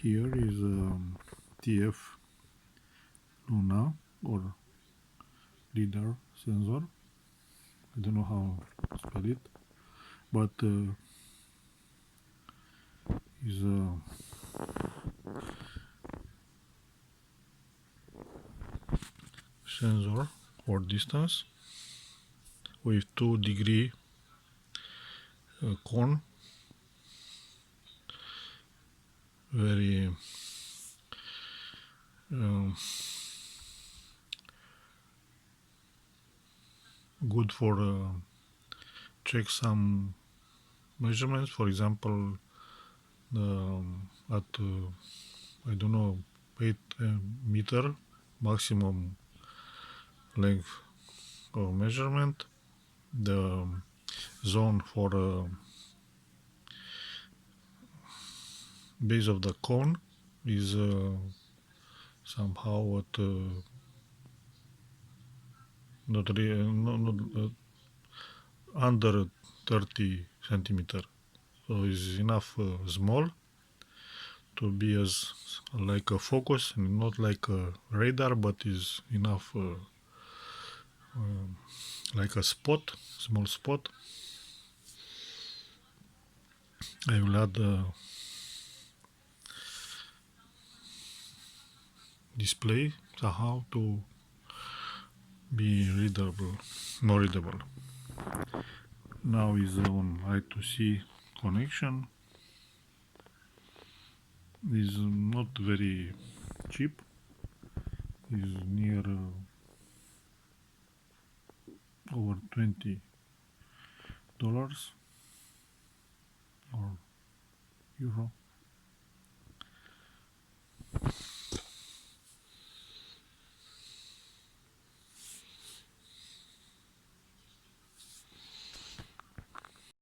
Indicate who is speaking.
Speaker 1: Here is TF-Luna or LiDAR sensor. I don't know how to spell it, but is a sensor for distance with 2-degree cone, very good for check some measurements. For example, at I don't know, 8 meter maximum length of measurement, the zone for base of the cone is somehow at under 30 centimeter, so is enough small to be as like a focus, and not like a radar, but is enough like a spot, small spot. I will add a display somehow to be readable, more readable. Now is on I2C connection. Is not very cheap. Is near over $20 or euro.